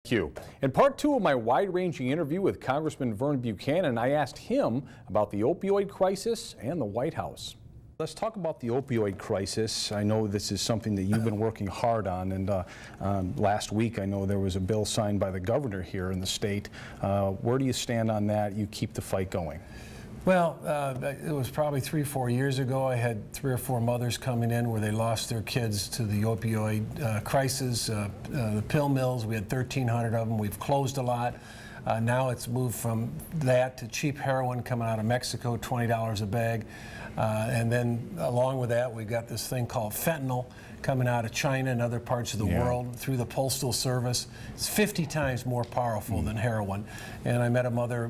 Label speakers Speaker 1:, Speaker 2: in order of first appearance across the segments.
Speaker 1: Thank you. In part two of my wide-ranging interview with Congressman Vern Buchanan, I asked him about the opioid crisis and the White House. Let's talk about the opioid crisis. I know this is something that you've been working hard on, and last week I know there was a bill signed by the governor here in the state. Where do you stand on that? You keep the fight going.
Speaker 2: Well, it was probably 3 or 4 years ago. I had 3 or 4 mothers coming in where they lost their kids to the opioid crisis. The pill mills, we had 1,300 of them. We've closed a lot. Now it's moved from that to cheap heroin coming out of Mexico, $20 a bag. And then along with that, we've got this thing called fentanyl coming out of China and other parts of the world through the Postal Service. It's 50 times more powerful than heroin. And I met a mother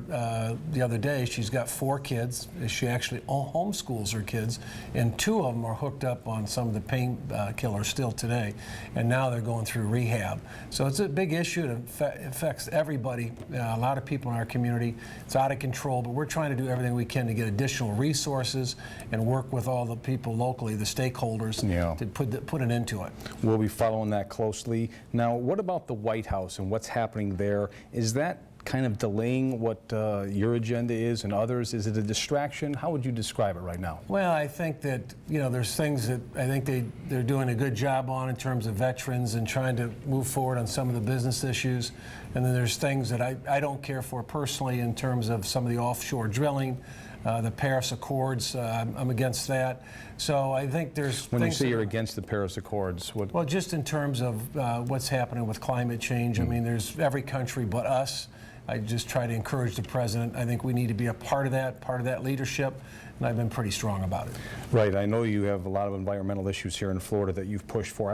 Speaker 2: the other day. She's got 4 kids. She actually homeschools her kids, and 2 of them are hooked up on some of the painkillers still today. And now they're going through rehab. So it's a big issue. It affects everybody, a lot of people in our community. It's out of control, but we're trying to do everything we can to get additional resources and work with all the people locally, the stakeholders, to put an end to it.
Speaker 1: We'll be following that closely. Now, what about the White House and what's happening there? Is that kind of delaying what your agenda is and others? Is it a distraction? How would you describe it right now?
Speaker 2: Well, I think that, there's things that I think they're doing a good job on in terms of veterans and trying to move forward on some of the business issues. And then there's things that I don't care for personally in terms of some of the offshore drilling, the Paris Accords. I'm against that. So I think there's
Speaker 1: When you say you're against the Paris Accords, what?
Speaker 2: Well, just in terms of what's happening with climate change. I mean, there's every country but us. I just try to encourage the president. I think we need to be a part of that leadership, and I've been pretty strong about it.
Speaker 1: Right. I know you have a lot of environmental issues here in Florida that you've pushed for.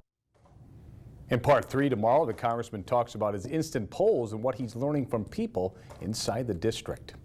Speaker 1: In part 3 tomorrow, the congressman talks about his instant polls and what he's learning from people inside the district.